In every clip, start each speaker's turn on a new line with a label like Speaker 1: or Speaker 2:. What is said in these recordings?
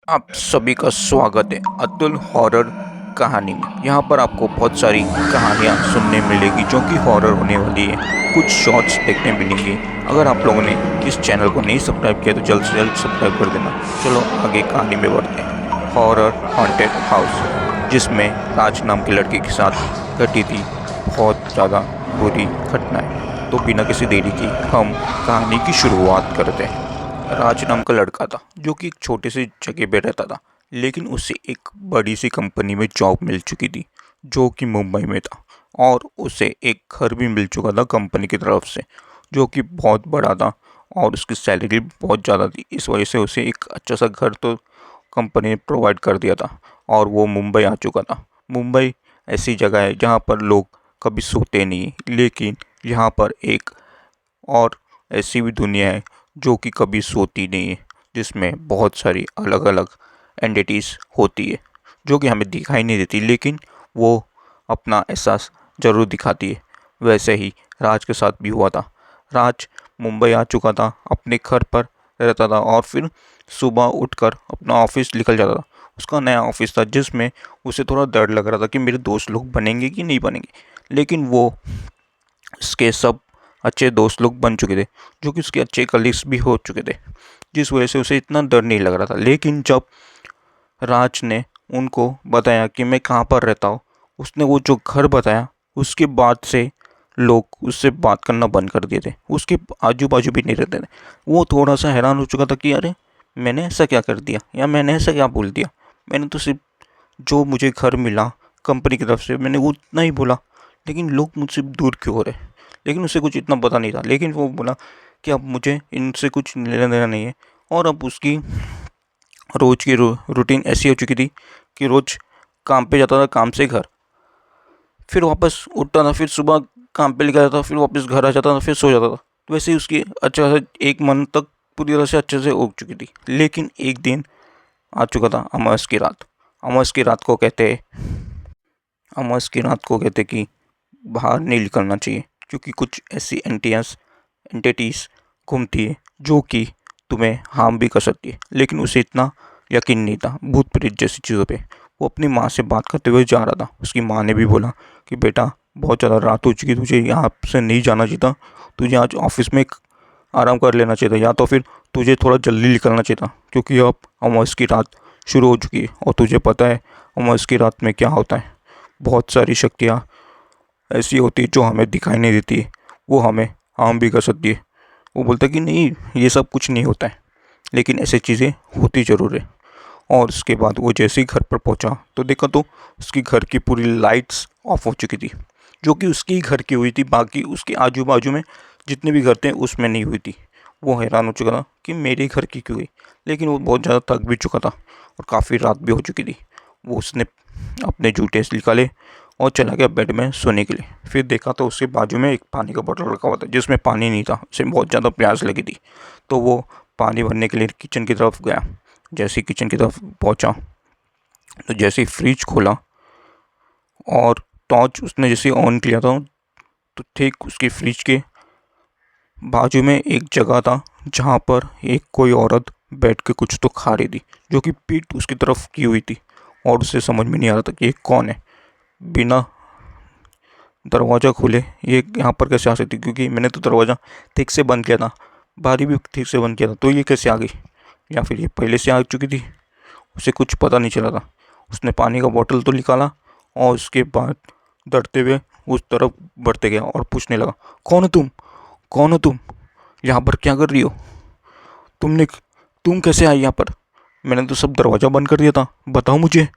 Speaker 1: आप सभी का स्वागत है अतुल हॉरर कहानी में। यहाँ पर आपको बहुत सारी कहानियाँ सुनने मिलेगी जो कि हॉरर होने वाली है। कुछ शॉर्ट्स देखने मिलेंगे। अगर आप लोगों ने इस चैनल को नहीं सब्सक्राइब किया तो जल्द से जल्द सब्सक्राइब कर देना। चलो आगे कहानी में बढ़ते हैं। हॉरर हॉन्टेड हाउस, जिसमें राज नाम के लड़के के साथ घटी थी बहुत ज़्यादा बुरी घटनाएं। तो बिना किसी देरी की हम कहानी की शुरुआत करते हैं। राज नाम का लड़का था जो कि एक छोटे से जगह पे रहता था, लेकिन उसे एक बड़ी सी कंपनी में जॉब मिल चुकी थी जो कि मुंबई में था। और उसे एक घर भी मिल चुका था कंपनी की तरफ से, जो कि बहुत बड़ा था और उसकी सैलरी बहुत ज़्यादा थी। इस वजह से उसे एक अच्छा सा घर तो कंपनी ने प्रोवाइड कर दिया था और वो मुंबई आ चुका था। मुंबई ऐसी जगह है जहाँ पर लोग कभी सोते नहीं, लेकिन यहाँ पर एक और ऐसी भी दुनिया है जो कि कभी सोती नहीं है, जिसमें बहुत सारी अलग अलग एंटिटीज़ होती है जो कि हमें दिखाई नहीं देती, लेकिन वो अपना एहसास ज़रूर दिखाती है। वैसे ही राज के साथ भी हुआ था। राज मुंबई आ चुका था, अपने घर पर रहता था और फिर सुबह उठकर अपना ऑफिस निकल जाता था। उसका नया ऑफिस था जिसमें उसे थोड़ा डर लग रहा था कि मेरे दोस्त लोग बनेंगे कि नहीं बनेंगे, लेकिन वो उसके सब अच्छे दोस्त लोग बन चुके थे जो कि उसके अच्छे कलीग्स भी हो चुके थे, जिस वजह से उसे इतना डर नहीं लग रहा था। लेकिन जब राज ने उनको बताया कि मैं कहाँ पर रहता हूँ, उसने वो जो घर बताया, उसके बाद से लोग उससे बात करना बंद कर दिए थे। उसके आजू बाजू भी नहीं रहते थे। वो थोड़ा सा हैरान हो चुका था कि अरे मैंने ऐसा क्या कर दिया या मैंने ऐसा क्या बोल दिया। मैंने तो सिर्फ जो मुझे घर मिला कंपनी की तरफ से मैंने वो उतना ही बोला, लेकिन लोग मुझसे दूर क्यों हो रहे। लेकिन उसे कुछ इतना पता नहीं था, लेकिन वो बोला कि अब मुझे इनसे कुछ लेना देना नहीं है। और अब उसकी रोज़ की रूटीन ऐसी हो चुकी थी कि रोज़ काम पे जाता था, काम से घर, फिर वापस उठता था, फिर सुबह काम पे निकल जाता था, फिर वापस घर आ जाता था, फिर सो जाता था। तो वैसे ही उसकी अच्छा से एक मंथ तक पूरी तरह से अच्छे से उग चुकी थी। लेकिन एक दिन आ चुका था अमावस की रात। अमावस की रात को कहते हैं अमावस की रात को कहते कि बाहर नहीं निकलना चाहिए, क्योंकि कुछ ऐसी एंटिटीज़ घूमती है जो कि तुम्हें हार्म भी कर सकती है। लेकिन उसे इतना यकीन नहीं था भूत प्रेत जैसी चीज़ों पे। वो अपनी माँ से बात करते हुए जा रहा था। उसकी माँ ने भी बोला कि बेटा बहुत ज़्यादा रात हो चुकी, तुझे यहाँ से नहीं जाना चाहिए था, तुझे आज ऑफिस में आराम कर लेना चाहिए था, या तो फिर तुझे थोड़ा जल्दी निकलना चाहिए था, क्योंकि अब अमावस की रात शुरू हो चुकी है और तुझे पता है अमावस की रात में क्या होता है। बहुत सारी शक्तियाँ ऐसी होती है जो हमें दिखाई नहीं देती है, वो हमें हार्म भी कर सकती है। वो बोलता है कि नहीं, ये सब कुछ नहीं होता है, लेकिन ऐसी चीज़ें होती ज़रूर है। और उसके बाद वो जैसे ही घर पर पहुंचा तो देखा तो उसकी घर की पूरी लाइट्स ऑफ हो चुकी थी, जो कि उसकी ही घर की हुई थी। बाकी उसके आजू बाजू में जितने भी घर थे उसमें नहीं हुई थी। वो हैरान हो चुका था कि मेरे घर की क्यों हुई। लेकिन वो बहुत ज़्यादा थक भी चुका था और काफ़ी रात भी हो चुकी थी। वो उसने अपने जूते निकाले और चला गया बेड में सोने के लिए। फिर देखा तो उसके बाजू में एक पानी का बोतल रखा हुआ था जिसमें पानी नहीं था। उसे बहुत ज़्यादा प्यास लगी थी, तो वो पानी भरने के लिए किचन की तरफ गया। जैसे ही किचन की तरफ पहुंचा तो जैसे ही फ्रिज खोला और टॉर्च उसने जैसे ऑन किया था, तो ठीक उसकी फ्रिज के बाजू में एक जगह था जहाँ पर एक कोई औरत बैठ के कुछ तो खा रही थी, जो कि पीठ उसकी तरफ की हुई थी। और उसे समझ में नहीं आ रहा था कि ये कौन है। बिना दरवाज़ा खोले ये यहाँ पर कैसे आ सकती, क्योंकि मैंने तो दरवाज़ा ठीक से बंद किया था, बारी भी ठीक से बंद किया था, तो ये कैसे आ गई, या फिर ये पहले से आ चुकी थी। उसे कुछ पता नहीं चला था। उसने पानी का बोतल तो निकाला और उसके बाद डरते हुए उस तरफ बढ़ते गया और पूछने लगा, कौन हो तुम, कौन हो तुम, यहाँ पर क्या कर रही हो, तुमने तुम कैसे आई यहाँ पर, मैंने तो सब दरवाज़ा बंद कर दिया था, बताओ मुझे।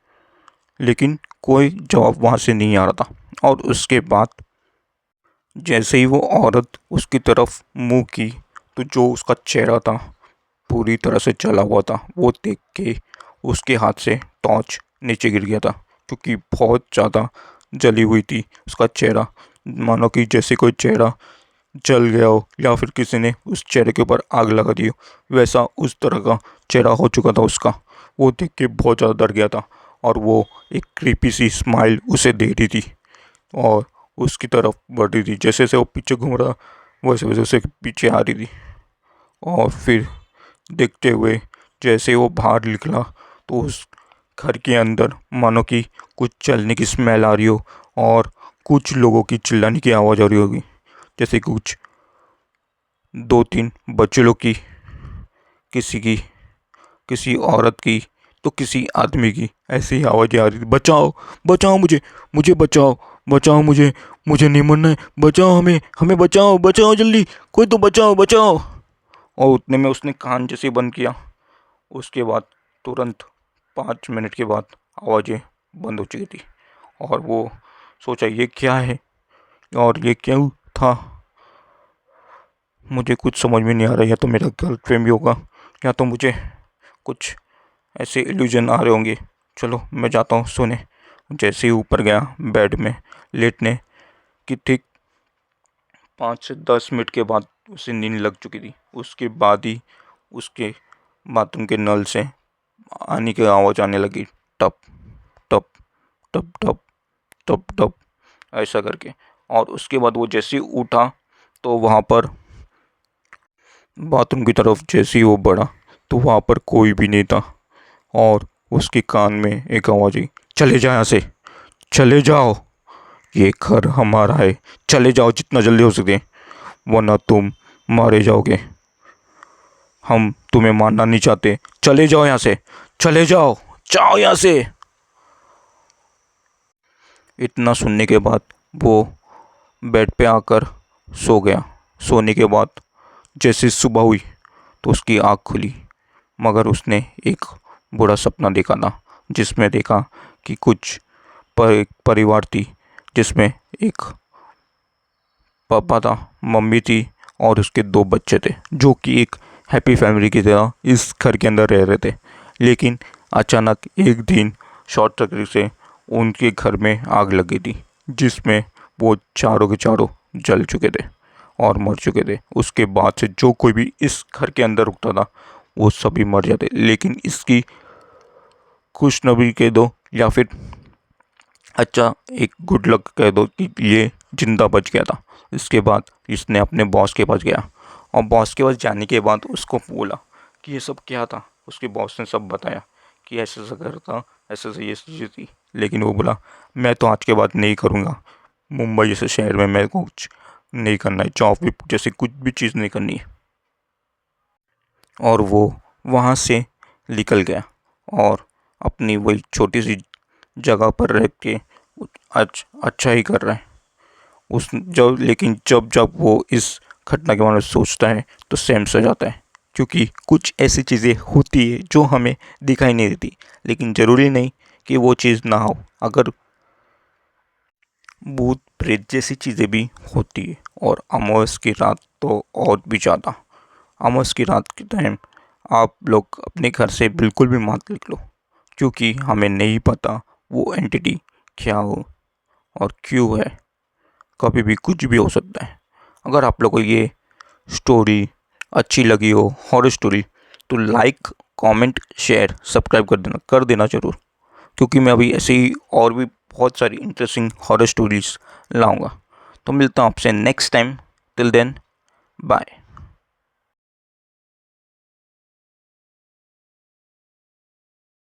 Speaker 1: लेकिन कोई जवाब वहाँ से नहीं आ रहा था। और उसके बाद जैसे ही वो औरत उसकी तरफ मुंह की, तो जो उसका चेहरा था पूरी तरह से जला हुआ था। वो देख के उसके हाथ से टॉर्च नीचे गिर गया था, क्योंकि बहुत ज़्यादा जली हुई थी उसका चेहरा। मानो कि जैसे कोई चेहरा जल गया हो या फिर किसी ने उस चेहरे के ऊपर आग लगा दी हो, वैसा उस तरह का चेहरा हो चुका था उसका। वो देख के बहुत ज़्यादा डर गया था और वो एक क्रीपी सी स्माइल उसे दे रही थी और उसकी तरफ बढ़ रही थी। जैसे जैसे वो पीछे घूम रहा वैसे वैसे उसे पीछे आ रही थी। और फिर देखते हुए जैसे वो बाहर निकला तो उस घर के अंदर मानो कि कुछ चलने की स्मेल आ रही हो और कुछ लोगों की चिल्लाने की आवाज़ आ रही होगी, जैसे कुछ 2-3 बच्चे लोग की, किसी की, किसी औरत की, तो किसी आदमी की ऐसी ही आवाज़ें आ रही थी, बचाओ बचाओ मुझे, मुझे बचाओ, बचाओ मुझे, मुझे नहीं मरना है, बचाओ हमें, हमें बचाओ, बचाओ जल्दी, कोई तो बचाओ बचाओ। और उतने में उसने कान जैसे बंद किया। उसके बाद तुरंत 5 मिनट के बाद आवाज़ें बंद हो चुकी थी और वो सोचा ये क्या है और ये क्यों था। मुझे कुछ समझ में नहीं आ रहा, या तो मेरा गलतफहमी होगा या तो मुझे कुछ ऐसे इल्यूजन आ रहे होंगे। चलो मैं जाता हूँ सोने। जैसे ही ऊपर गया बेड में लेटने की ठीक 5 से 10 मिनट के बाद उसे नींद लग चुकी थी। उसके बाद ही उसके बाथरूम के नल से आने की आवाज़ आने लगी, टप टप टप टप टप टप ऐसा करके। और उसके बाद वो जैसे ही उठा तो वहाँ पर बाथरूम की तरफ जैसे ही वो बढ़ा तो वहाँ पर कोई भी नहीं था और उसके कान में एक आवाज़ आई, चले जाओ यहाँ से, चले जाओ, ये घर हमारा है, चले जाओ जितना जल्दी हो सके, वरना तुम मारे जाओगे, हम तुम्हें मारना नहीं चाहते, चले जाओ यहाँ से, चले जाओ, जाओ यहाँ से। इतना सुनने के बाद वो बेड पे आकर सो गया। सोने के बाद जैसे सुबह हुई तो उसकी आँख खुली, मगर उसने एक बुरा सपना देखा था, जिसमें देखा कि कुछ परिवार थी, जिसमें एक पापा था, मम्मी थी और उसके 2 बच्चे थे, जो कि एक हैप्पी फैमिली की तरह इस घर के अंदर रह रहे थे। लेकिन अचानक एक दिन शॉर्ट सर्किट से उनके घर में आग लगी थी, जिसमें वो चारों के चारों जल चुके थे और मर चुके थे। उसके बाद से जो कोई भी इस घर के अंदर रुकता था वो सभी मर जाते। लेकिन इसकी खुशनबी कह दो या फिर अच्छा एक गुड लक कह दो कि ये जिंदा बच गया था। इसके बाद इसने अपने बॉस के पास गया और बॉस के पास जाने के बाद उसको बोला कि ये सब क्या था। उसके बॉस ने सब बताया कि ऐसा ऐसा घर था, ऐसे ऐसे ये चीज़ थी। लेकिन वो बोला मैं तो आज के बाद नहीं करूँगा, मुंबई जैसे शहर में मैं कुछ नहीं करना है, जॉब भी जैसे कुछ भी चीज़ नहीं करनी है। और वो वहाँ से निकल गया और अपनी वही छोटी सी जगह पर रह के आज अच्छा ही कर रहा है। लेकिन जब जब वो इस घटना के बारे में सोचता है तो सेम सो जाता है, क्योंकि कुछ ऐसी चीज़ें होती है जो हमें दिखाई नहीं देती, लेकिन ज़रूरी नहीं कि वो चीज़ ना हो। अगर भूत प्रेत जैसी चीज़ें भी होती है, और अमावस की रात तो और भी ज़्यादा। अमावस की रात के टाइम आप लोग अपने घर से बिल्कुल भी मत निकलो, क्योंकि हमें नहीं पता वो एंटिटी क्या हो और क्यों है। कभी भी कुछ भी हो सकता है। अगर आप लोगों को ये स्टोरी अच्छी लगी हो, हॉरर स्टोरी, तो लाइक, कमेंट, शेयर, सब्सक्राइब कर देना ज़रूर, क्योंकि मैं अभी ऐसे ही और भी बहुत सारी इंटरेस्टिंग हॉरर स्टोरीज लाऊंगा। तो मिलता हूँ आपसे next time. Till then bye.